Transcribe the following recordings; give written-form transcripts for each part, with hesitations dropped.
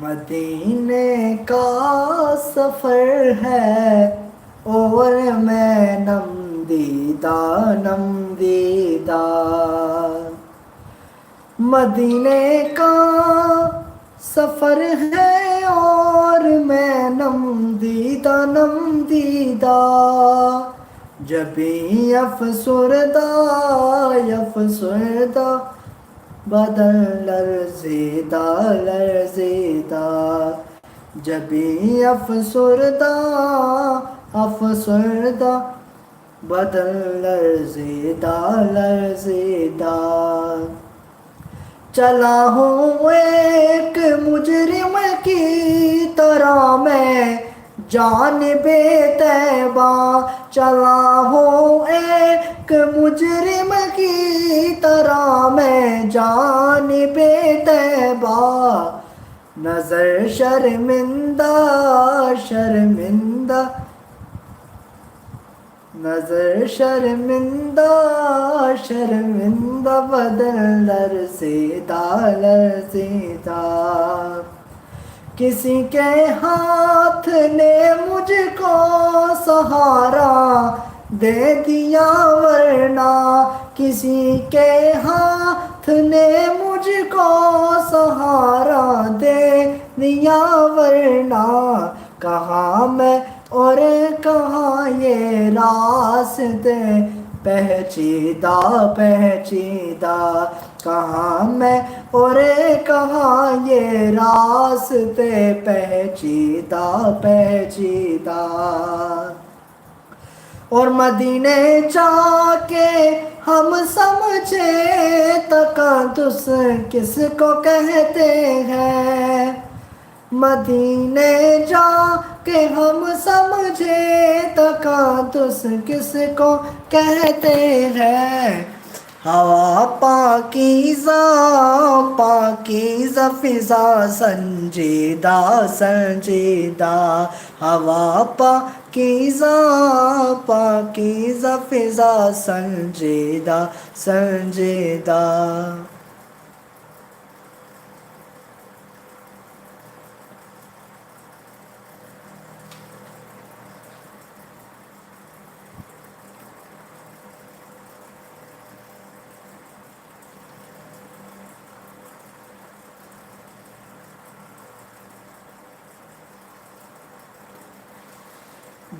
مدینے کا سفر ہے اور میں نم دیدہ مدینے کا سفر ہے اور میں نم دیدہ جبیں افسردہ بدن لرزیدہ جبیں افسردہ بدن لرزیدہ چلا ہوں ایک مجرم کی طرح میں جانب طیبہ چلا ہوں ایک مجرم کی طرح میں جانب طیبہ نظر شرمندہ بدن لرزیدہ کسی کے ہاتھ نے مجھ کو سہارا دے دیا ورنہ کسی کے ہاتھ نے مجھ کو سہارا دے دیا ورنہ کہاں میں اور کہاں یہ راستے پیچیدہ کہاں میں اور کہاں یہ راستے پیچیدہ اور مدینے جا کے ہم سمجھے تقدس کس کو کہتے ہیں مدینے جا کہ ہم سمجھے تقدس کس کو کہتے ہیں ہوا پاکیزہ فضا سنجیدہ ہوا پاکیزہ فضا سنجیدہ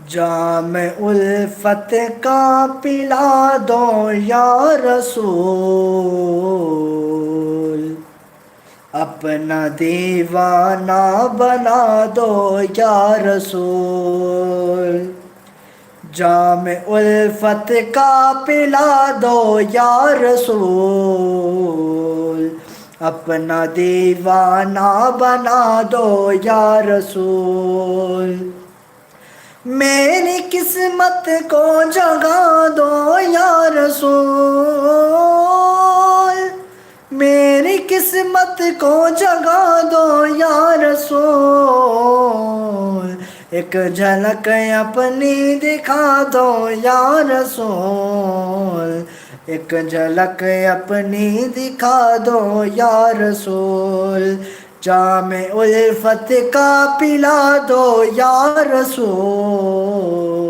جام الفت کا پلا دو یا رسول اپنا دیوانہ بنا دو یا رسول جام الفت کا پلا دو یا رسول اپنا دیوانہ بنا دو یا رسول میری قسمت کو جگا دو یا رسول میری قسمت کو جگا دو یا رسول ایک جھلک اپنی دکھا دو یا رسول ایک جھلک اپنی دکھا دو یا رسول جام الفت کا پلا دو یا رسول